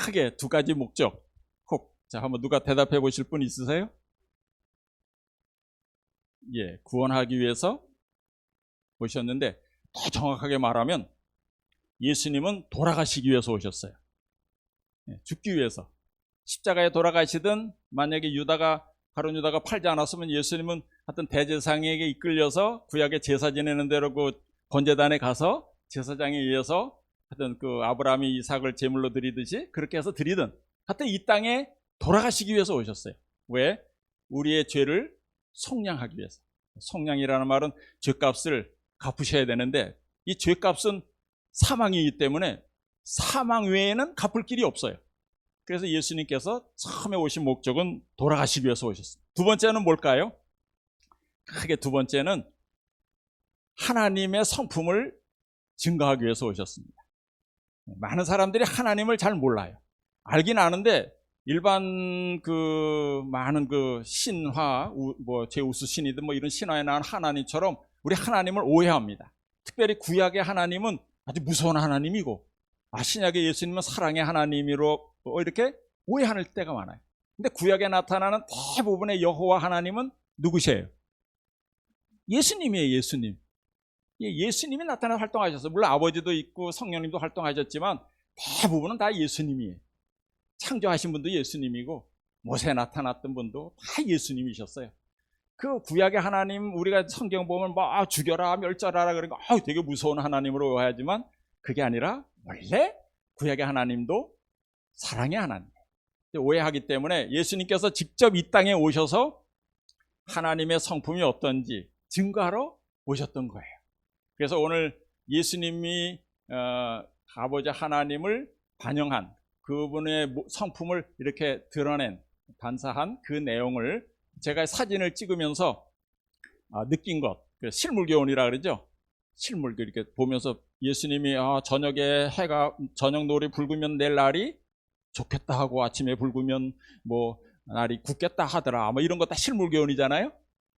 크게 두 가지 목적. 자, 한번 누가 대답해 보실 분 있으세요? 예, 구원하기 위해서 오셨는데, 더 정확하게 말하면 예수님은 돌아가시기 위해서 오셨어요. 예, 죽기 위해서. 십자가에 돌아가시든, 만약에 가룟 유다가 팔지 않았으면 예수님은 하여튼 대제사장에게 이끌려서 구약의 제사 지내는 대로 그 번제단에 가서 제사장에 의해서 하여튼 그 아브라함이 이삭을 제물로 드리듯이 그렇게 해서 드리든, 하여튼 이 땅에 돌아가시기 위해서 오셨어요. 왜? 우리의 죄를 속량하기 위해서. 속량이라는 말은 죄값을 갚으셔야 되는데, 이 죄값은 사망이기 때문에 사망 외에는 갚을 길이 없어요. 그래서 예수님께서 처음에 오신 목적은 돌아가시기 위해서 오셨습니다. 두 번째는 뭘까요? 크게 두 번째는 하나님의 성품을 증거하기 위해서 오셨습니다. 많은 사람들이 하나님을 잘 몰라요. 알긴 아는데 일반 많은 신화, 제우스 신이든 이런 신화에 나온 하나님처럼 우리 하나님을 오해합니다. 특별히 구약의 하나님은 아주 무서운 하나님이고, 신약의 예수님은 사랑의 하나님으로 이렇게 오해할 때가 많아요. 근데 구약에 나타나는 대부분의 여호와 하나님은 누구세요? 예수님이에요, 예수님. 예수님이 나타나서 활동하셨어요. 물론 아버지도 있고 성령님도 활동하셨지만 대부분은 다 예수님이에요. 창조하신 분도 예수님이고 모세에 나타났던 분도 다 예수님이셨어요. 그 구약의 하나님, 우리가 성경 보면 죽여라 멸절하라 그러니까 되게 무서운 하나님으로 오해하지만, 그게 아니라 원래 구약의 하나님도 사랑의 하나님. 오해하기 때문에 예수님께서 직접 이 땅에 오셔서 하나님의 성품이 어떤지 증거하러 오셨던 거예요. 그래서 오늘 예수님이 아버지 하나님을 반영한 그분의 성품을 이렇게 드러낸, 반사한 그 내용을 제가 사진을 찍으면서 느낀 것, 실물교훈이라 그러죠. 실물교 이렇게 보면서 예수님이 저녁에 저녁 노을이 붉으면 낼 날이 좋겠다 하고 아침에 붉으면 날이 굳겠다 하더라. 이런 거 다 실물교훈이잖아요.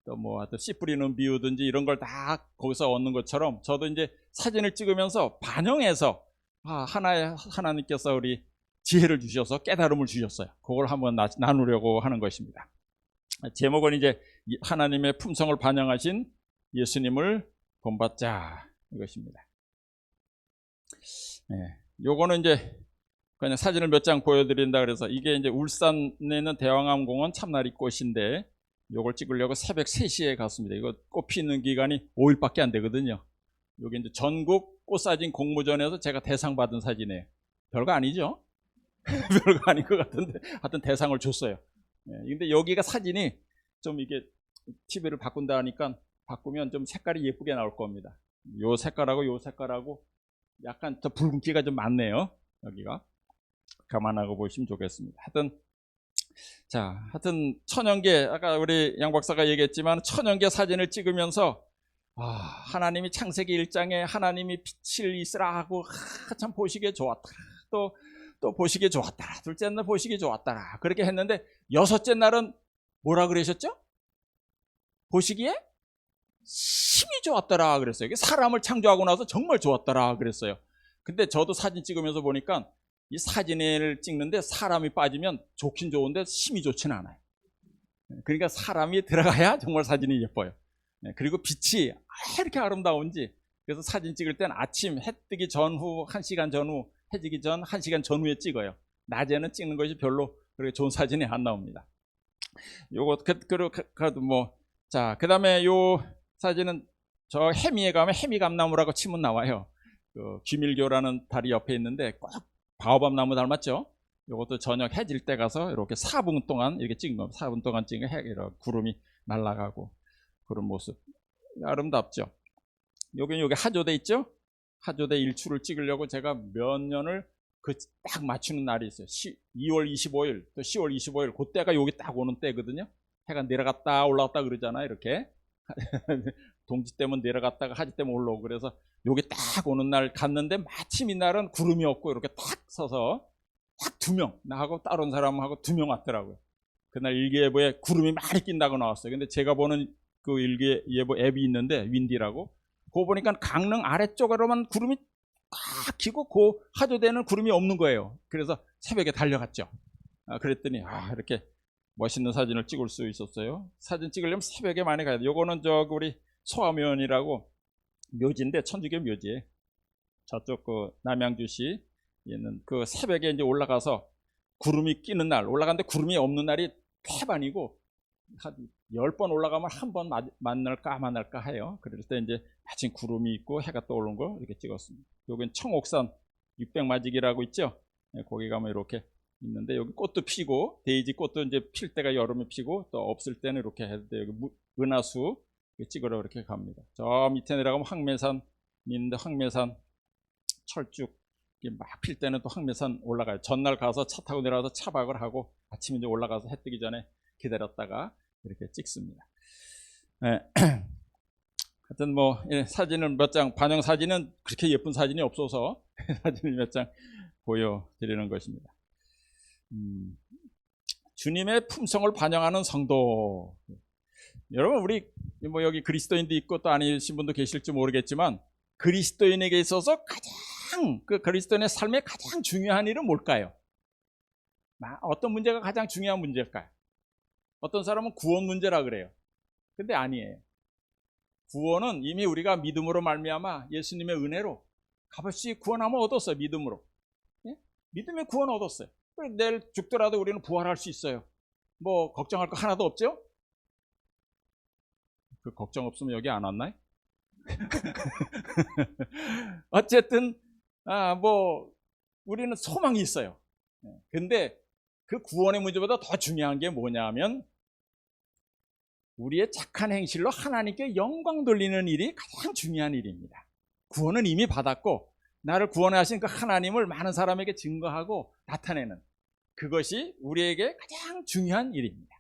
또 씨 뿌리는 비유든지 이런 걸 다 거기서 얻는 것처럼 저도 이제 사진을 찍으면서 반영해서 하나님께서 우리 지혜를 주셔서 깨달음을 주셨어요. 그걸 한번 나누려고 하는 것입니다. 제목은 이제 하나님의 품성을 반영하신 예수님을 본받자, 이것입니다. 요거는 이제 그냥 사진을 몇 장 보여드린다 그래서, 이게 이제 울산에 있는 대왕암공원 참나리꽃인데 요걸 찍으려고 새벽 3시에 갔습니다. 이거 꽃 피는 기간이 5일밖에 안 되거든요. 요게 이제 전국 꽃사진 공모전에서 제가 대상 받은 사진이에요. 별거 아니죠? 별거 아닌 것 같은데 하여튼 대상을 줬어요. 근데 여기가 사진이 좀 이게 TV를 바꾼다 하니까 바꾸면 좀 색깔이 예쁘게 나올 겁니다. 요 색깔하고 요 색깔하고 약간 더 붉은기가 좀 많네요. 여기가 감안하고 보시면 좋겠습니다. 하여튼 1000개, 아까 우리 양 박사가 얘기했지만 1000개 사진을 찍으면서 하나님이 창세기 1장에 하나님이 빛을 있으라 하고 참 보시기에 좋았다. 또 보시기에 좋았더라. 둘째 날 보시기에 좋았더라. 그렇게 했는데 여섯째 날은 뭐라 그러셨죠? 보시기에 심히 좋았더라 그랬어요. 이게 사람을 창조하고 나서 정말 좋았더라 그랬어요. 근데 저도 사진 찍으면서 보니까 이 사진을 찍는데 사람이 빠지면 좋긴 좋은데 심히 좋지는 않아요. 그러니까 사람이 들어가야 정말 사진이 예뻐요. 그리고 빛이 이렇게 아름다운지, 그래서 사진 찍을 때는 아침 해 뜨기 전후 1시간 전후, 해지기 전 1시간 전후에 찍어요. 낮에는 찍는 것이 별로 그렇게 좋은 사진이 안 나옵니다. 요거 그래도 그 다음에 요 사진은 저 해미에 가면 해미감나무라고 치면 나와요. 귀밀교라는 다리 옆에 있는데 꼭 바오밥 나무 닮았죠? 요것도 저녁 해질 때 가서 이렇게 4분 동안 이렇게 찍은 겁니다. 4분 동안 찍은 이런 구름이 날아가고 그런 모습 아름답죠? 요게 하조대 있죠? 하조대 일출을 찍으려고 제가 몇 년을 딱 맞추는 날이 있어요. 2월 25일 또 10월 25일 그때가 여기 딱 오는 때거든요. 해가 내려갔다 올라갔다 그러잖아요. 이렇게 동지 때문에 내려갔다가 하지 때문에 올라오고, 그래서 여기 딱 오는 날 갔는데 마침 이날은 구름이 없고 이렇게 딱 서서 딱 2명, 나하고 다른 사람하고 2명 왔더라고요. 그날 일기예보에 구름이 많이 낀다고 나왔어요. 근데 제가 보는 그 일기예보 앱이 있는데 윈디라고, 그거 보니까 강릉 아래쪽으로만 구름이 딱 키고 그 하조되는 구름이 없는 거예요. 그래서 새벽에 달려갔죠. 그랬더니 이렇게 멋있는 사진을 찍을 수 있었어요. 사진 찍으려면 새벽에 많이 가야 돼. 요거는 우리 소화면이라고 묘지인데 천주교 묘지에 저쪽 그 남양주시 있는 그 새벽에 이제 올라가서 구름이 끼는 날 올라갔는데 구름이 없는 날이 태반이고 한 10번 올라가면 한 번 만날까 안 만날까 해요. 그럴 때 이제 마침 구름이 있고 해가 떠오르는 거 이렇게 찍었습니다. 여기는 청옥산 600마지기라고 있죠. 거기 가면 이렇게 있는데 여기 꽃도 피고 데이지 꽃도 이제 필 때가 여름에 피고 또 없을 때는 이렇게 해도 돼요. 여기 은하수 찍으러 이렇게 갑니다. 저 밑에 내려가면 황매산 있는데 황매산 철쭉 막 필 때는 또 황매산 올라가요. 전날 가서 차 타고 내려가서 차박을 하고 아침에 이제 올라가서 해 뜨기 전에 기다렸다가 이렇게 찍습니다. 네. 하여튼 사진을 몇 장, 반영 사진은 그렇게 예쁜 사진이 없어서 사진을 몇 장 보여드리는 것입니다. 주님의 품성을 반영하는 성도. 여러분 우리 여기 그리스도인도 있고 또 아니신 분도 계실지 모르겠지만 그리스도인에게 있어서 가장 그리스도인의 삶에 가장 중요한 일은 뭘까요? 어떤 문제가 가장 중요한 문제일까요? 어떤 사람은 구원 문제라 그래요. 근데 아니에요. 구원은 이미 우리가 믿음으로 말미암아 예수님의 은혜로 값없이 구원함을 얻었어요. 믿음으로. 예? 믿음의 구원 얻었어요. 내일 죽더라도 우리는 부활할 수 있어요. 걱정할 거 하나도 없죠? 그 걱정 없으면 여기 안 왔나요? 어쨌든 우리는 소망이 있어요. 근데 그 구원의 문제보다 더 중요한 게 뭐냐면 우리의 착한 행실로 하나님께 영광 돌리는 일이 가장 중요한 일입니다. 구원은 이미 받았고 나를 구원하신 그 하나님을 많은 사람에게 증거하고 나타내는 그것이 우리에게 가장 중요한 일입니다.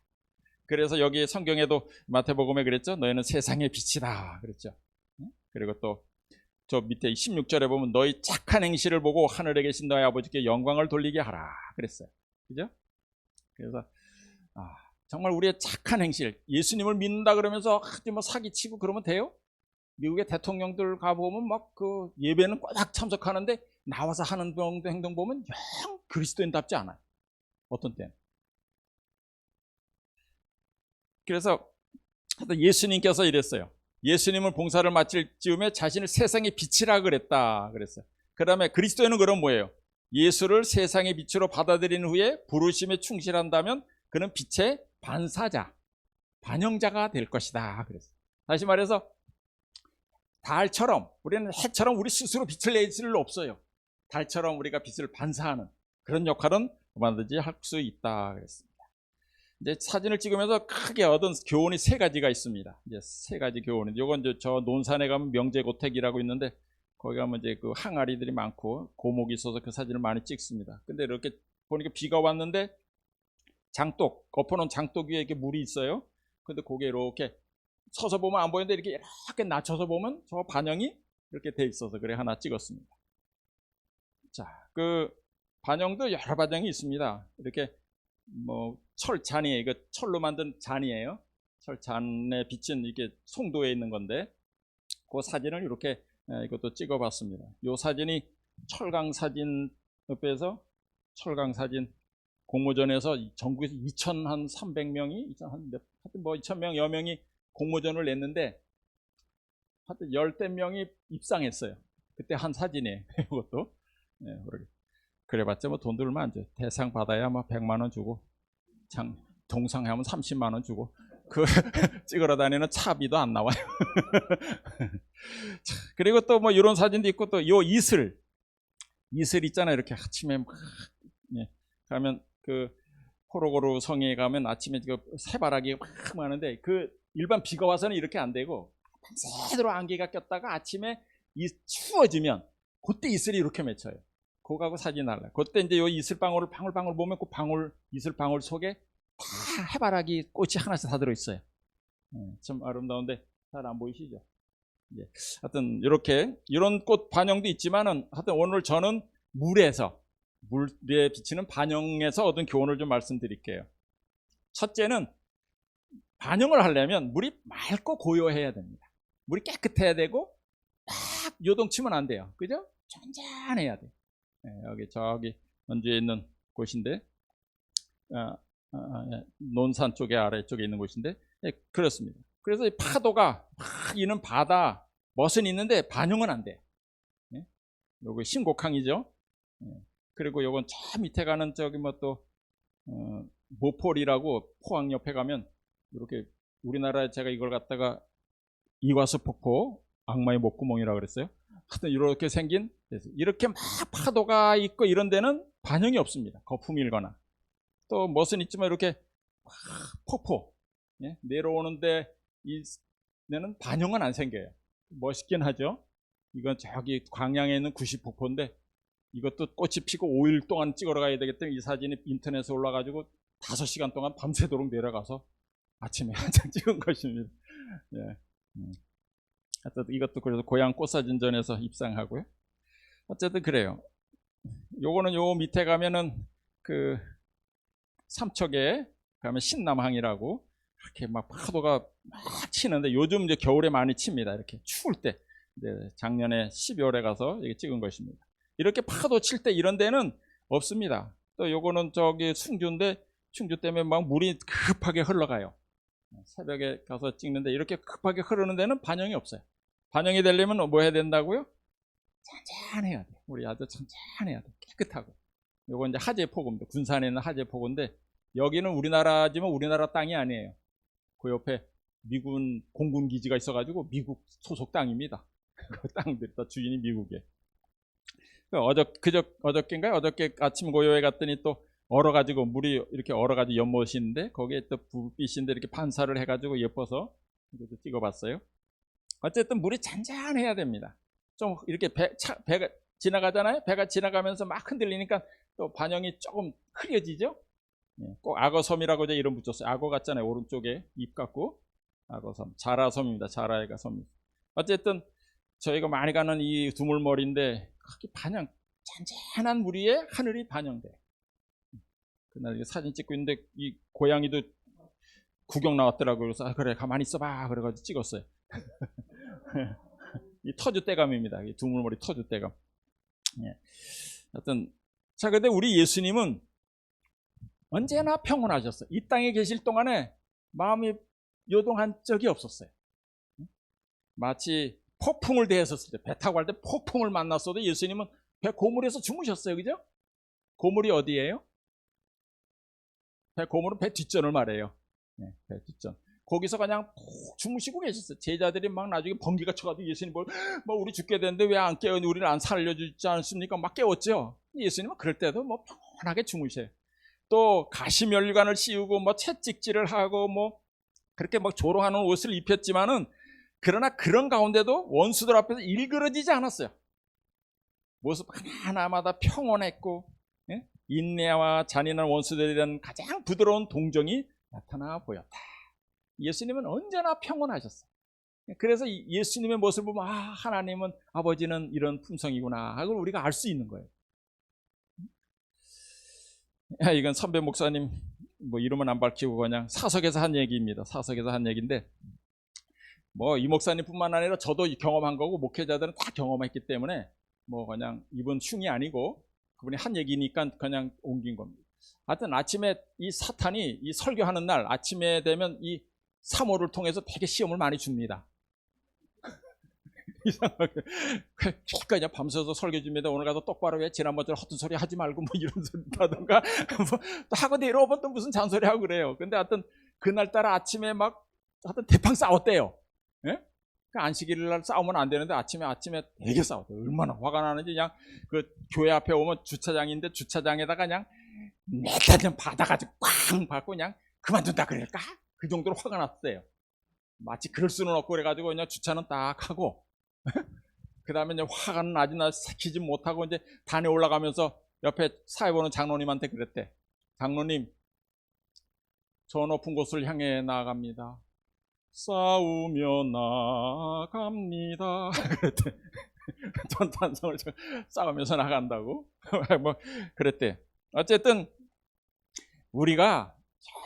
그래서 여기 성경에도 마태복음에 그랬죠. 너희는 세상의 빛이다 그랬죠. 그리고 또 저 밑에 16절에 보면 너희 착한 행실을 보고 하늘에 계신 너희 아버지께 영광을 돌리게 하라 그랬어요. 그죠? 그래서 정말 우리의 착한 행실, 예수님을 믿는다 그러면서 사기치고 그러면 돼요? 미국의 대통령들 가보면 그 예배는 꼬박 참석하는데 나와서 하는 행동 보면 영 그리스도인답지 않아요. 어떤 때는. 그래서 예수님께서 이랬어요. 예수님을 봉사를 마칠 즈음에 자신을 세상의 빛이라 그랬다 그랬어요. 그 다음에 그리스도인은 그럼 뭐예요? 예수를 세상의 빛으로 받아들인 후에 부르심에 충실한다면 그는 빛의 반사자, 반영자가 될 것이다 그랬어요. 다시 말해서 달처럼 우리는 해처럼 우리 스스로 빛을 낼 수 없어요. 달처럼 우리가 빛을 반사하는 그런 역할은 얼마든지 할 수 있다 그랬습니다. 이제 사진을 찍으면서 크게 얻은 교훈이 3가지가 있습니다. 이제 3가지 교훈인데, 이건 이제 저 논산에 가면 명제고택이라고 있는데 거기 가면 이제 그 항아리들이 많고 고목이 있어서 그 사진을 많이 찍습니다. 근데 이렇게 보니까 비가 왔는데 장독, 엎어놓은 장독 위에 이렇게 물이 있어요. 근데 거기에 이렇게 서서 보면 안 보이는데 이렇게 낮춰서 보면 저 반영이 이렇게 돼 있어서 그래 하나 찍었습니다. 자, 그 반영도 여러 반영이 있습니다. 이렇게 철잔이에요. 이거 철로 만든 잔이에요. 철잔에 비친 이게 송도에 있는 건데 그 사진을 이렇게 이것도 찍어봤습니다. 이 사진이 철강 사진 옆에서 철강 사진 공모전에서 전국에서 2,300명이 하여튼 2,000명여 명이 공모전을 냈는데 하여튼 10대 명이 입상했어요. 그때 한 사진이에요. 이것도. 그래봤자 돈 들면 안 돼. 대상 받아야 100만 원 주고 동상하면 30만 원 주고 그 찍으러 다니는 차비도 안 나와요. 그리고 또 이런 사진도 있고 또 요 이슬 있잖아요. 이렇게 아침에 가면 그 호로고루 성에 가면 아침에 그 새바라기 막 많은데 그 일반 비가 와서는 이렇게 안 되고 밤새도록 안개가 꼈다가 아침에 추워지면 그때 이슬이 이렇게 맺혀요. 그거하고 사진 할래. 그때 이제 요 이슬방울을 방울방울 보면 그 이슬방울 속에 다 해바라기 꽃이 하나씩 다 들어있어요. 참 아름다운데 잘 안 보이시죠? 하여튼 이런 꽃 반영도 있지만은 하여튼 오늘 저는 물에 비치는 반영에서 얻은 교훈을 좀 말씀드릴게요. 첫째는 반영을 하려면 물이 맑고 고요해야 됩니다. 물이 깨끗해야 되고 막 요동치면 안 돼요. 그죠? 잔잔해야 돼. 여기 저기 원주에 있는 곳인데 논산 쪽에 아래쪽에 있는 곳인데 그렇습니다. 그래서 이 파도가 막 이는 바다 멋은 있는데 반영은 안 돼. 요거 신곡항이죠. 그리고 요건 저 밑에 가는 저기 뭐 또 모폴이라고 포항 옆에 가면 이렇게 우리나라에 제가 이걸 갖다가 이과수 폭포 악마의 목구멍이라고 그랬어요. 하여튼 이렇게 생긴 이렇게 막 파도가 있고 이런 데는 반영이 없습니다. 거품이 일거나 또 멋은 있지만 이렇게 폭포 내려오는데 이는 반영은 안 생겨요. 멋있긴 하죠. 이건 저기 광양에 있는 구시폭포인데 이것도 꽃이 피고 5일 동안 찍으러 가야 되기 때문에 이 사진이 인터넷에 올라가지고 5시간 동안 밤새도록 내려가서 아침에 한장 찍은 것입니다. 예. 하여튼 이것도 그래서 고향 꽃사진전에서 입상하고요. 어쨌든 그래요. 요거는 요 밑에 가면은 그 삼척에 가면 신남항이라고 이렇게 막 파도가 막 치는데 요즘 이제 겨울에 많이 칩니다. 이렇게 추울 때. 작년에 12월에 가서 이게 찍은 것입니다. 이렇게 파도 칠 때 이런 데는 없습니다. 또 요거는 저기 충주인데 충주 때문에 막 물이 급하게 흘러가요. 새벽에 가서 찍는데 이렇게 급하게 흐르는 데는 반영이 없어요. 반영이 되려면 뭐 해야 된다고요? 잔잔해야 돼. 우리 아주 잔잔해야 돼. 깨끗하고. 요거 이제 하제포구입니다. 군산에 있는 하제포구인데 여기는 우리나라지만 우리나라 땅이 아니에요. 그 옆에 미군 공군 기지가 있어가지고 미국 소속 땅입니다. 그 땅들이 다 주인이 미국에. 어저께인가요? 어저께 아침 고요에 갔더니 또 얼어가지고 물이 이렇게 얼어가지고 연못이 있는데 거기에 또 불빛인데 이렇게 반사를 해가지고 예뻐서 이것도 찍어봤어요. 어쨌든 물이 잔잔해야 됩니다. 좀 이렇게 배가 지나가잖아요. 배가 지나가면서 막 흔들리니까 또 반영이 조금 흐려지죠. 꼭 악어섬이라고 이제 이름 붙였어요. 악어 같잖아요. 오른쪽에 입 같고 악어섬, 자라섬입니다. 자라애가 섬. 어쨌든 저희가 많이 가는 이 두물머리인데 그렇게 반영 잔잔한 물 위에 하늘이 반영돼. 그날 사진 찍고 있는데 이 고양이도 구경 나왔더라고요. 그래서 아, 그래 가만히 있어봐 그래가지고 찍었어요. 이 터줏대감입니다. 이 두물머리 터줏대감. 하여튼 자 근데 우리 예수님은 언제나 평온하셨어요. 이 땅에 계실 동안에 마음이 요동한 적이 없었어요. 마치 폭풍을 대했었을 때, 배 타고 갈 때 폭풍을 만났어도 예수님은 배 고물에서 주무셨어요. 그죠? 고물이 어디예요? 고물은 배 뒷전을 말해요. 배 뒷전. 거기서 그냥 푹 주무시고 계셨어요. 제자들이 막 나중에 번개가 쳐가지고 예수님 뭐 우리 죽게 되는데 왜 안 깨워? 우리를 안 살려주지 않습니까? 막 깨웠죠. 예수님은 그럴 때도 뭐 편하게 주무셔요. 또 가시면류관을 씌우고 뭐 채찍질을 하고 뭐 그렇게 막 조롱하는 옷을 입혔지만은 그러나 그런 가운데도 원수들 앞에서 일그러지지 않았어요. 모습 하나하나마다 평온했고 인내와 잔인한 원수들에 대한 가장 부드러운 동정이 나타나 보였다. 예수님은 언제나 평온하셨어요. 그래서 예수님의 모습을 보면 아 하나님은 아버지는 이런 품성이구나 그걸 우리가 알 수 있는 거예요. 이건 선배 목사님 뭐 이름은 안 밝히고 그냥 사석에서 한 얘기입니다. 사석에서 한 얘기인데 뭐 이 목사님뿐만 아니라 저도 경험한 거고 목회자들은 다 경험했기 때문에 뭐 그냥 이분 흉이 아니고 그분이 한 얘기니까 그냥 옮긴 겁니다. 하여튼 아침에 이 사탄이 이 설교하는 날 아침에 되면 이 사모를 통해서 되게 시험을 많이 줍니다. 이상하게 그냥 밤새서 설교 줍니다. 오늘 가서 똑바로 해. 지난번처럼 헛된 소리 하지 말고 뭐 이런 소리 하던가 뭐 또 하고 내려오면 또 무슨 잔소리 하고 그래요. 근데 하여튼 그날따라 아침에 막 하여튼 대팡 싸웠대요. 예? 그 안식일 날 싸우면 안 되는데 아침에 되게 싸웠대요. 얼마나 화가 나는지 그냥 그 교회 앞에 오면 주차장인데 주차장에다가 그냥 내다 그냥 받아가지고 꽝 받고 그냥 그만둔다 그럴까? 그 정도로 화가 났대요. 마치 그럴 수는 없고 그래가지고 그냥 주차는 딱 하고 그 다음에 이제 화가 나지 새키지 못하고 이제 단에 올라가면서 옆에 사회 보는 장로님한테 그랬대. 장로님, 저 높은 곳을 향해 나아갑니다. 싸우며 나갑니다. 그랬대. 전탄성을 싸우면서 나간다고. 뭐 그랬대. 어쨌든 우리가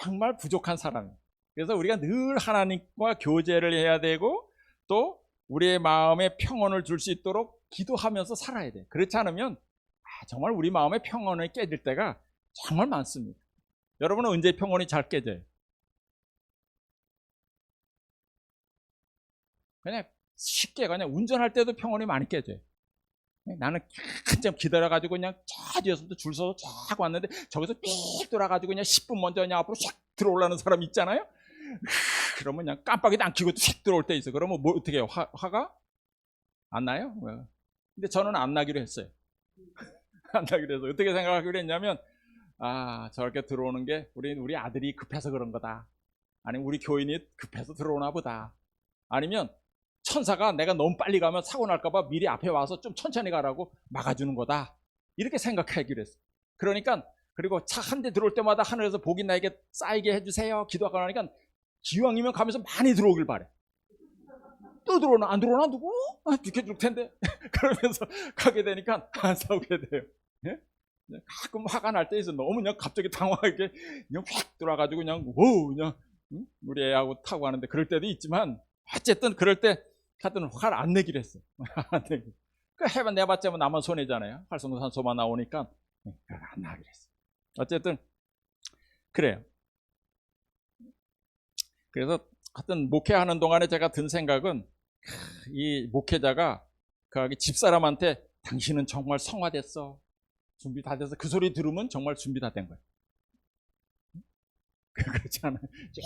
정말 부족한 사람이에요. 그래서 우리가 늘 하나님과 교제를 해야 되고 또 우리의 마음에 평온을 줄 수 있도록 기도하면서 살아야 돼. 그렇지 않으면 정말 우리 마음의 평온이 깨질 때가 정말 많습니다. 여러분은 언제 평온이 잘 깨져요? 그냥 쉽게 그냥 운전할 때도 평온이 많이 깨져요. 나는 한참 기다려가지고 그냥 저 뒤에서부터 줄 서서 쫙 왔는데 저기서 삑 돌아가지고 그냥 10분 먼저 그냥 앞으로 샥 들어오려는 사람 있잖아요. 그러면 그냥 깜빡이도 안 켜고 휙 들어올 때 있어. 그러면 뭐 어떻게 해요? 화가 안 나요? 근데 저는 안 나기로 했어요. 안 나기로 해서 어떻게 생각하기로 했냐면 저렇게 들어오는 게 우리 아들이 급해서 그런 거다. 아니면 우리 교인이 급해서 들어오나 보다. 아니면 천사가 내가 너무 빨리 가면 사고 날까봐 미리 앞에 와서 좀 천천히 가라고 막아주는 거다. 이렇게 생각하기로 했어. 그러니까 그리고 차 한 대 들어올 때마다 하늘에서 복이 나에게 쌓이게 해주세요. 기도하고 나니까 기왕이면 가면서 많이 들어오길 바래. 또 들어오나 안 들어오나 누구? 비켜줄 텐데. 그러면서 가게 되니까 안 싸우게 돼요. 예? 가끔 화가 날 때 있어. 너무 그냥 갑자기 당황하게 그냥 휙 돌아가지고 그냥 그냥 우리 애하고 타고 가는데 그럴 때도 있지만 어쨌든 그럴 때 하여튼 화를 안 내기로 했어. 안 내기로. 그 해만 내봤자 나만 손해잖아요. 활성산소만 나오니까 안 나기로 했어. 어쨌든 그래요. 그래서 하여튼 목회하는 동안에 제가 든 생각은 이 목회자가 그 집사람한테 당신은 정말 성화됐어. 준비 다 돼서 그 소리 들으면 정말 준비 다 된 거예요. 그렇지 않아요?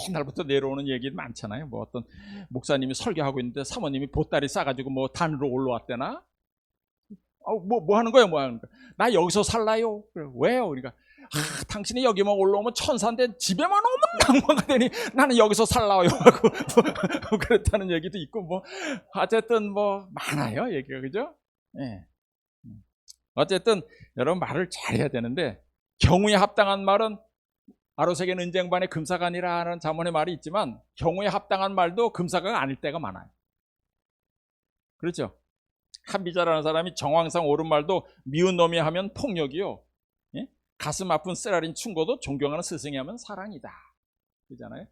옛날부터 내려오는 얘기 많잖아요. 뭐 어떤 목사님이 설교하고 있는데 사모님이 보따리 싸가지고 뭐 단으로 올라왔대나? 뭐 하는 거예요? 뭐 하는 거야? 나 여기서 살라요. 그래, 왜요? 그러니까 당신이 여기만 올라오면 천사인데 집에만 오면 낙마가 되니 나는 여기서 살라요 하고 뭐 그랬다는 얘기도 있고 뭐 어쨌든 뭐 많아요 얘기가. 그죠? 예. 어쨌든 여러분 말을 잘해야 되는데 경우에 합당한 말은 아로새긴 은쟁반에 금사가 아니라는 자문의 말이 있지만 경우에 합당한 말도 금사가 아닐 때가 많아요. 그렇죠? 한비자라는 사람이 정황상 옳은 말도 미운 놈이 하면 폭력이요. 예? 가슴 아픈 쓰라린 충고도 존경하는 스승이 하면 사랑이다. 그러잖아요.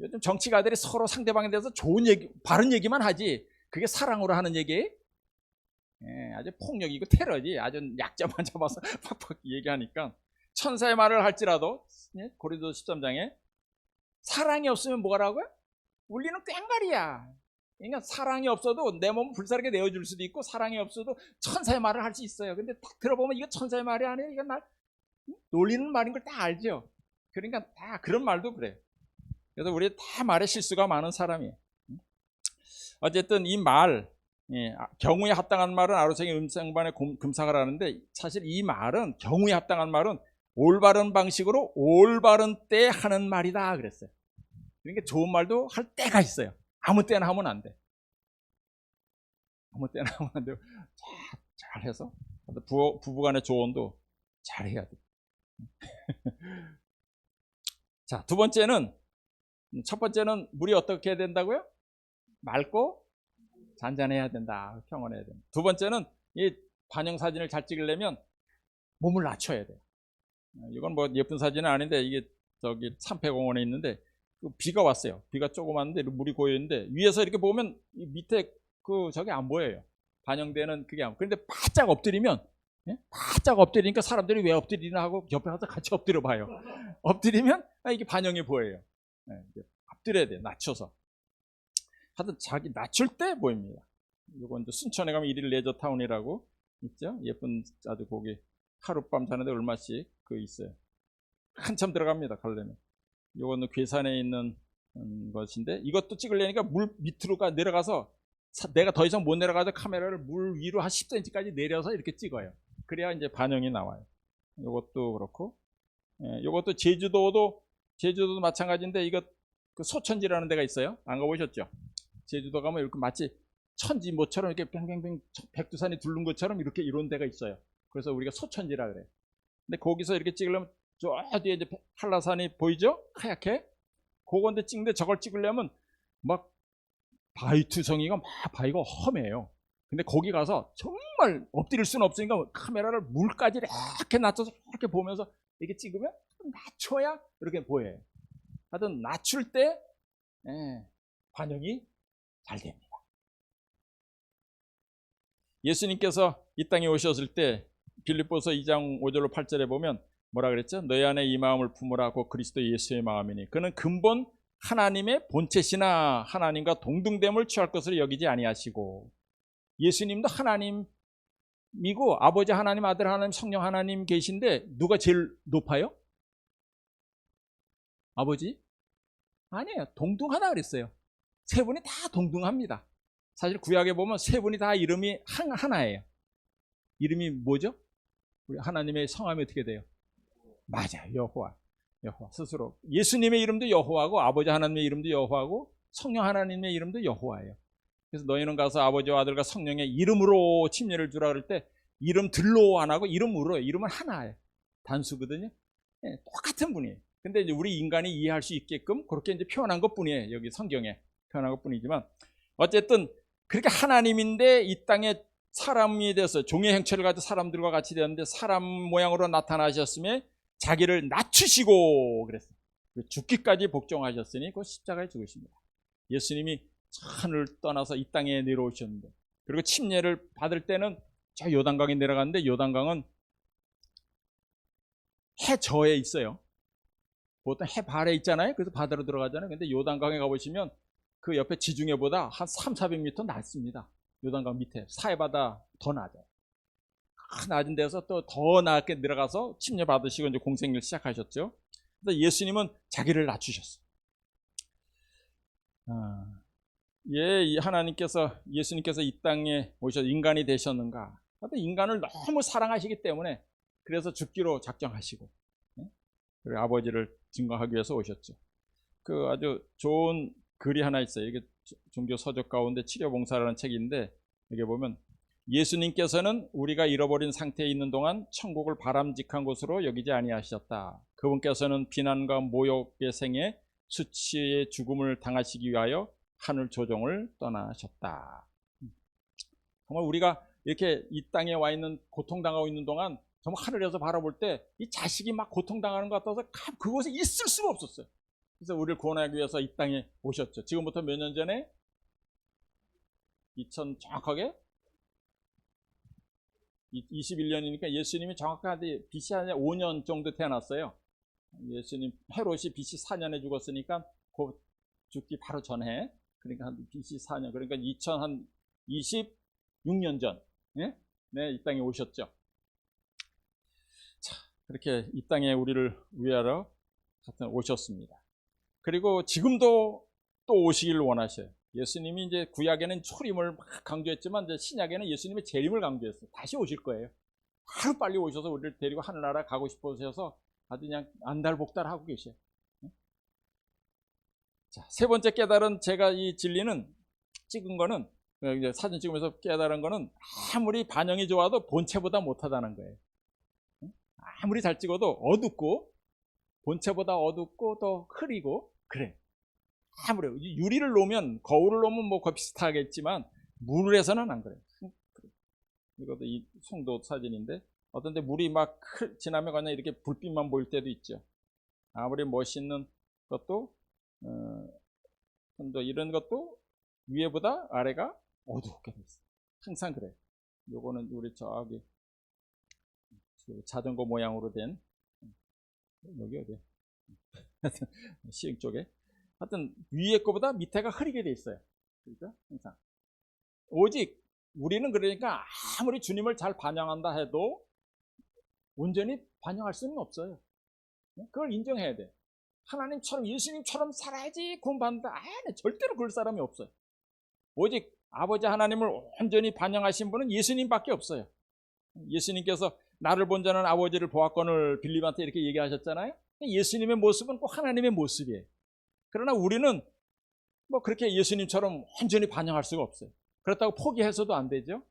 요즘 정치가들이 서로 상대방에 대해서 좋은 얘기, 바른 얘기만 하지 그게 사랑으로 하는 얘기? 아주 폭력이고 테러지. 아주 약자만 잡아서 팍팍 얘기하니까 천사의 말을 할지라도 고린도 13장에 사랑이 없으면 뭐라고요? 울리는 꽹과리야. 그러니까 사랑이 없어도 내 몸을 불사르게 내어줄 수도 있고 사랑이 없어도 천사의 말을 할 수 있어요. 근데 딱 들어보면 이거 천사의 말이 아니에요. 이건 날 놀리는 말인 걸 다 알죠. 그러니까 다 그런 말도 그래요. 그래서 우리 다 말에 실수가 많은 사람이에요. 어쨌든 이 말, 경우에 합당한 말은 아로새긴 은쟁반에 금사가라는데 사실 이 말은 경우에 합당한 말은 올바른 방식으로 올바른 때 하는 말이다 그랬어요. 그러니까 좋은 말도 할 때가 있어요. 아무 때나 하면 안 돼. 아무 때나 하면 안 돼요. 잘해서 부부간의 조언도 잘해야 돼. 자, 첫 번째는 물이 어떻게 해야 된다고요? 맑고 잔잔해야 된다. 평온해야 된다. 두 번째는 이 반영 사진을 잘 찍으려면 몸을 낮춰야 돼요. 이건 뭐 예쁜 사진은 아닌데 이게 저기 삼패공원에 있는데 비가 왔어요. 비가 조금 왔는데 물이 고여 있는데 위에서 이렇게 보면 밑에 저게 안 보여요. 반영되는 그게 안. 그런데 바짝 엎드리면 바짝 엎드리니까 사람들이 왜 엎드리나 하고 옆에 가서 같이 엎드려 봐요. 엎드리면 이게 반영이 보여요. 엎드려야 돼요. 낮춰서. 하여튼 자기 낮출 때 보입니다. 이건 이제 순천에 가면 1일 레저 타운이라고 있죠. 예쁜 아주 거기 하룻밤 자는데 얼마씩 있어요. 한참 들어갑니다. 가려면. 이거는 괴산에 있는 것인데 이것도 찍으려니까 물 밑으로 내려가서 내가 더 이상 못 내려가서 카메라를 물 위로 한 10cm까지 내려서 이렇게 찍어요. 그래야 이제 반영이 나와요. 이것도 그렇고, 이것도 제주도도 마찬가지인데 이거 소천지라는 데가 있어요. 안 가보셨죠? 제주도 가면 이렇게 마치 천지 모처럼 이렇게 뱅뱅뱅 백두산이 두른 것처럼 이렇게 이런 데가 있어요. 그래서 우리가 소천지라 그래요. 근데 거기서 이렇게 찍으려면 저 뒤에 이제 한라산이 보이죠? 하얗게. 그건데 찍는데 저걸 찍으려면 막 바위 투성이가 막 바위가 험해요. 근데 거기 가서 정말 엎드릴 수는 없으니까 카메라를 물까지 이렇게 낮춰서 이렇게 보면서 이렇게 찍으면 낮춰야 이렇게 보여요. 하여튼 낮출 때 반영이 잘 됩니다. 예수님께서 이 땅에 오셨을 때 빌립보서 2장 5절로 8절에 보면 뭐라 그랬죠? 너희 안에 이 마음을 품으라고 그리스도 예수의 마음이니 그는 근본 하나님의 본체시나 하나님과 동등됨을 취할 것으로 여기지 아니하시고, 예수님도 하나님이고 아버지 하나님, 아들 하나님, 성령 하나님 계신데 누가 제일 높아요? 아버지? 아니에요. 동등하다 그랬어요. 세 분이 다 동등합니다. 사실 구약에 보면 세 분이 다 이름이 하나예요. 이름이 뭐죠? 우리 하나님의 성함이 어떻게 돼요? 맞아요. 여호와. 여호와 스스로. 예수님의 이름도 여호와고 아버지 하나님의 이름도 여호와고 성령 하나님의 이름도 여호와예요. 그래서 너희는 가서 아버지와 아들과 성령의 이름으로 침례를 주라 그럴 때 이름들로 안 하고 이름으로, 이름은 하나예요. 단수거든요. 네, 똑같은 분이에요. 근데 이제 우리 인간이 이해할 수 있게끔 그렇게 이제 표현한 것 뿐이에요. 여기 성경에 표현한 것 뿐이지만 어쨌든 그렇게 하나님인데 이 땅에 사람이 돼서 종의 형체를 가지고 사람들과 같이 되었는데 사람 모양으로 나타나셨으며 자기를 낮추시고 그랬어요. 죽기까지 복종하셨으니 그 십자가에 죽으십니다. 예수님이 하늘을 떠나서 이 땅에 내려오셨는데, 그리고 침례를 받을 때는 저 요단강에 내려갔는데 요단강은 해저에 있어요. 보통 해발에 있잖아요. 그래서 바다로 들어가잖아요. 근데 요단강에 가보시면 그 옆에 지중해보다 한 300~400m 낮습니다. 요단강 밑에 사해바다 더 낮아요. 낮은 데서 또 더 낮게 내려가서 침례 받으시고 이제 공생을 시작하셨죠. 그래서 예수님은 자기를 낮추셨어요. 예, 하나님께서, 예수님께서 이 땅에 오셔서 인간이 되셨는가? 인간을 너무 사랑하시기 때문에 그래서 죽기로 작정하시고, 그리고 아버지를 증거하기 위해서 오셨죠. 그 아주 좋은 글이 하나 있어요. 이게 종교 서적 가운데 치료봉사라는 책인데, 여기 보면 예수님께서는 우리가 잃어버린 상태에 있는 동안 천국을 바람직한 곳으로 여기지 아니하셨다. 그분께서는 비난과 모욕의 생에 수치의 죽음을 당하시기 위하여 하늘 조정을 떠나셨다. 정말 우리가 이렇게 이 땅에 와 있는, 고통당하고 있는 동안 정말 하늘에서 바라볼 때 이 자식이 막 고통당하는 것 같아서 그곳에 있을 수가 없었어요. 그래서 우리를 구원하기 위해서 이 땅에 오셨죠. 지금부터 몇 년 전에 2000 정확하게 21년이니까 예수님이 정확하게 BC 한 5년 정도 태어났어요. 예수님 헤롯이 BC 4년에 죽었으니까 그 죽기 바로 전에, 그러니까 한 BC 4년, 그러니까 2026년 전, 네, 이 땅에 오셨죠. 자, 그렇게 이 땅에 우리를 위하러 오셨습니다. 그리고 지금도 또 오시기를 원하셔요. 예수님이 이제 구약에는 초림을 막 강조했지만 이제 신약에는 예수님의 재림을 강조했어요. 다시 오실 거예요. 하루 빨리 오셔서 우리를 데리고 하늘나라 가고 싶으셔서 아주 그냥 안달복달하고 계셔요. 자, 세 번째 깨달은, 제가 이 진리는 찍은 거는, 이제 사진 찍으면서 깨달은 거는 아무리 반영이 좋아도 본체보다 못하다는 거예요. 아무리 잘 찍어도 어둡고, 본체보다 어둡고 더 흐리고 그래. 아무리 유리를 놓으면, 거울을 놓으면 뭐 거의 비슷하겠지만 물에서는 안 그래요. 이것도 이 송도 사진인데, 어떤데 물이 막 지나면 그냥 이렇게 불빛만 보일 때도 있죠. 아무리 멋있는 것도 이런 것도 위에보다 아래가 어둡게 돼 있어요. 항상 그래요. 요거는 우리 저기 자전거 모양으로 된, 여기 어디야? 시흥 쪽에. 하여튼 위에 거보다 밑에가 흐리게 돼 있어요. 그렇죠? 항상. 오직 우리는 그러니까 아무리 주님을 잘 반영한다 해도 온전히 반영할 수는 없어요. 그걸 인정해야 돼. 하나님처럼, 예수님처럼 살아야지 구원받는다. 절대로 그럴 사람이 없어요. 오직 아버지 하나님을 온전히 반영하신 분은 예수님밖에 없어요. 예수님께서 나를 본 자는 아버지를 보았거늘 빌립한테 이렇게 얘기하셨잖아요. 예수님의 모습은 꼭 하나님의 모습이에요. 그러나 우리는 뭐 그렇게 예수님처럼 완전히 반영할 수가 없어요. 그렇다고 포기해서도 안 되죠.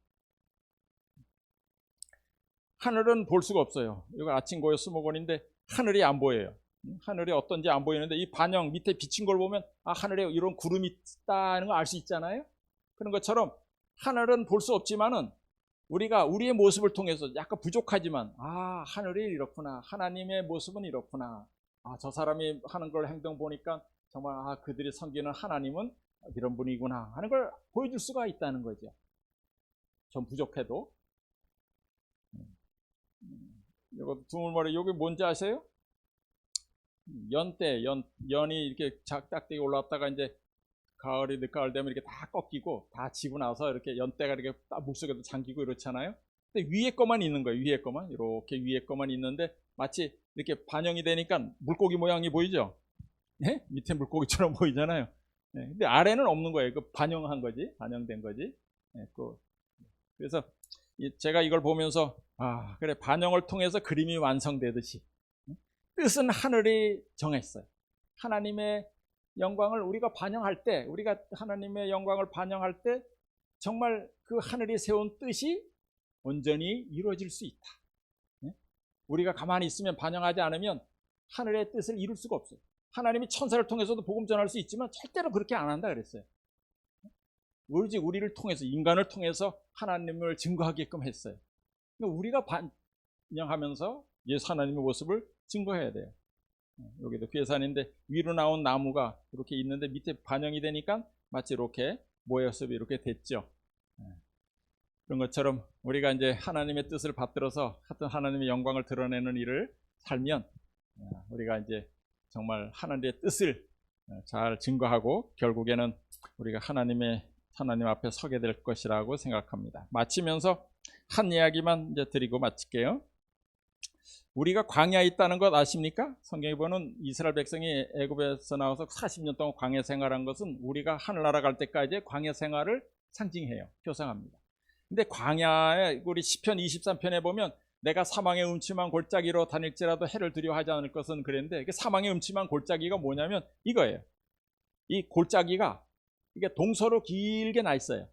하늘은 볼 수가 없어요. 이거 아침 고요 수목원인데 하늘이 안 보여요. 하늘이 어떤지 안 보이는데 이 반영 밑에 비친 걸 보면 하늘에 이런 구름이 있다는 걸 알 수 있잖아요. 그런 것처럼 하늘은 볼 수 없지만은 우리가 우리의 모습을 통해서 약간 부족하지만 하늘이 이렇구나, 하나님의 모습은 이렇구나, 저 사람이 하는 걸 행동 보니까 정말 그들이 섬기는 하나님은 이런 분이구나 하는 걸 보여줄 수가 있다는 거죠. 좀 부족해도. 이거 두물머리, 여기 뭔지 아세요? 연대, 연이 이렇게 작딱되게 올라왔다가 이제 가을이 늦가을 되면 이렇게 다 꺾이고 다 지고 나서 이렇게 연대가 이렇게 딱 물속에도 잠기고 이렇잖아요. 근데 위에 거만 있는 거예요. 위에 거만, 이렇게 위에 거만 있는데 마치 이렇게 반영이 되니까 물고기 모양이 보이죠? 네? 밑에 물고기처럼 보이잖아요. 네, 근데 아래는 없는 거예요. 그 반영한 거지, 반영된 거지. 네, 그래서 제가 이걸 보면서 그래, 반영을 통해서 그림이 완성되듯이 뜻은 하늘이 정했어요. 하나님의 영광을 우리가 반영할 때, 우리가 하나님의 영광을 반영할 때 정말 그 하늘이 세운 뜻이 온전히 이루어질 수 있다. 우리가 가만히 있으면, 반영하지 않으면 하늘의 뜻을 이룰 수가 없어요. 하나님이 천사를 통해서도 복음 전할 수 있지만 절대로 그렇게 안 한다 그랬어요. 오직 우리를 통해서, 인간을 통해서 하나님을 증거하게끔 했어요. 우리가 반영하면서 예수 하나님의 모습을 증거해야 돼요. 여기도 괴산인데 위로 나온 나무가 이렇게 있는데 밑에 반영이 되니까 마치 이렇게 모습이 이렇게 됐죠. 그런 것처럼 우리가 이제 하나님의 뜻을 받들어서 하나님의 영광을 드러내는 일을 살면 우리가 이제 정말 하나님의 뜻을 잘 증거하고 결국에는 우리가 하나님 앞에 서게 될 것이라고 생각합니다. 마치면서 한 이야기만 이제 드리고 마칠게요. 우리가 광야에 있다는 것 아십니까? 성경에 보면 이스라엘 백성이 애굽에서 나와서 40년 동안 광야 생활한 것은 우리가 하늘나라 갈 때까지 광야 생활을 상징해요. 표상합니다. 근데 광야에 우리 시편 23편에 보면 내가 사망의 음침한 골짜기로 다닐지라도 해를 두려워하지 않을 것은 그랬는데, 사망의 음침한 골짜기가 뭐냐면 이거예요. 이 골짜기가 이게 동서로 길게 나 있어요.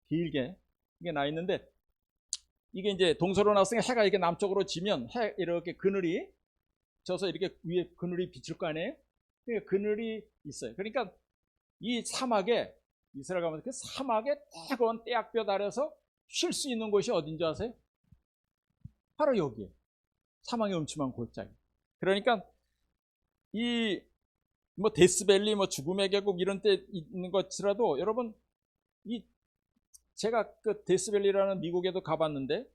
길게 이게 나 있는데, 이게 이제 동서로 나왔으니까 해가 이렇게 남쪽으로 지면 해 이렇게 그늘이 져서 이렇게 위에 그늘이 비칠 거 아니에요? 그늘이 있어요. 그러니까 이 사막에, 이스라엘 가면서 그 사막에 뜨거운 떼약볕 아래서 쉴 수 있는 곳이 어딘지 아세요? 바로 여기에 사망의 음침한 골짜기. 그러니까 이 뭐 데스밸리, 뭐 죽음의 계곡 이런 데 있는 것이라도 여러분, 이 제가 그 데스밸리라는 미국에도 가봤는데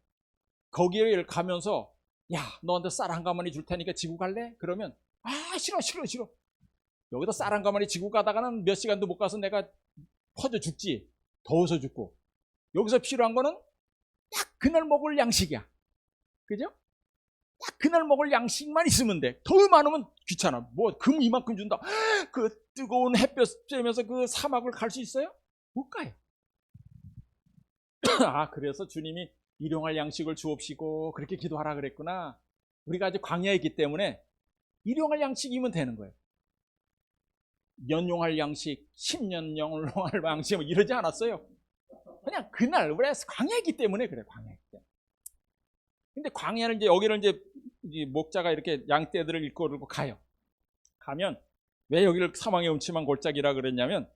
거기를 가면서 야, 너한테 쌀 한 가마니 줄 테니까 지고 갈래? 그러면 싫어. 여기다 쌀 한 가마니 지고 가다가는 몇 시간도 못 가서 내가 퍼져 죽지. 더워서 죽고. 여기서 필요한 거는 딱 그날 먹을 양식이야. 그죠? 딱 그날 먹을 양식만 있으면 돼. 더 많으면 귀찮아. 뭐 금 이만큼 준다. 그 뜨거운 햇볕 쬐면서 그 사막을 갈 수 있어요? 못 가요. 그래서 주님이 일용할 양식을 주옵시고 그렇게 기도하라 그랬구나. 우리가 아직 광야에 있기 때문에 일용할 양식이면 되는 거예요. 연용할 양식, 10년 연용할 양식 뭐 이러지 않았어요. 그냥 그날 우리가 광야에 있기 때문에 그래. 광야에 있기 때문에. 근데 광야를 이제 여기를 이제 목자가 이렇게 양떼들을 이끌고 가요. 가면 왜 여기를 사망의 음침한 골짜기라 그랬냐면,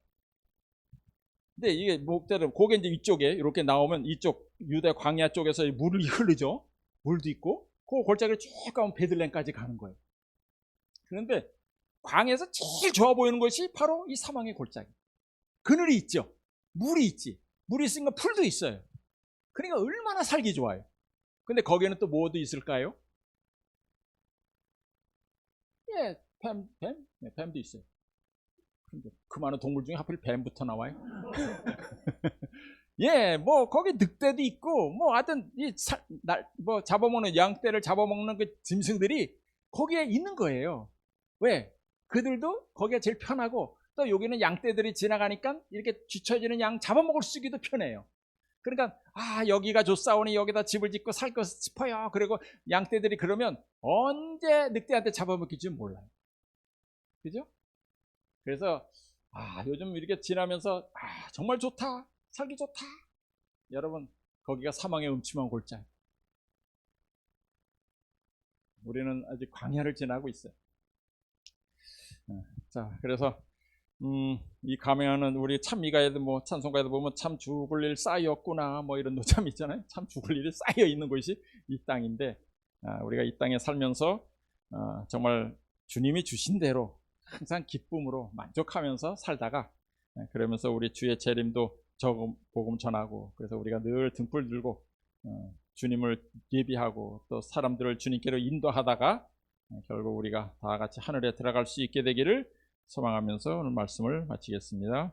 근데 이게 목자들 고개 이제 이쪽에 이렇게 나오면 이쪽 유대 광야 쪽에서 물이 흐르죠. 물도 있고 그 골짜기를 쭉 가면 베들레헴까지 가는 거예요. 그런데 광야에서 제일 좋아 보이는 것이 바로 이 사망의 골짜기. 그늘이 있죠. 물이 있지. 물이 있으니까 풀도 있어요. 그러니까 얼마나 살기 좋아요. 근데 거기에는 또 뭐도 있을까요? 예, 뱀도 있어요. 근데 그 많은 동물 중에 하필 뱀부터 나와요? 예, 뭐 거기 늑대도 있고, 뭐 하여튼 뭐 잡아먹는 양떼를 잡아먹는 그 짐승들이 거기에 있는 거예요. 왜? 그들도 거기가 제일 편하고, 또 여기는 양떼들이 지나가니까 이렇게 뒤처지는 양 잡아먹을 수 있기도 편해요. 그러니까 여기가 좋사오니 여기다 집을 짓고 살 것 싶어요. 그리고 양떼들이 그러면 언제 늑대한테 잡아먹힐지 몰라요. 그죠? 그래서 요즘 이렇게 지나면서 정말 좋다, 살기 좋다. 여러분, 거기가 사망의 음침한 골짜기. 우리는 아직 광야를 지나고 있어요. 자, 그래서 이 가면은 우리 참 미가에도 뭐 찬송가에도 보면 참 죽을 일 쌓였구나 뭐 이런 노참 있잖아요. 참 죽을 일이 쌓여 있는 곳이 이 땅인데, 우리가 이 땅에 살면서 정말 주님이 주신 대로 항상 기쁨으로 만족하면서 살다가, 그러면서 우리 주의 재림도 복음 전하고, 그래서 우리가 늘 등불 들고 주님을 예비하고 또 사람들을 주님께로 인도하다가 결국 우리가 다 같이 하늘에 들어갈 수 있게 되기를 소망하면서 오늘 말씀을 마치겠습니다.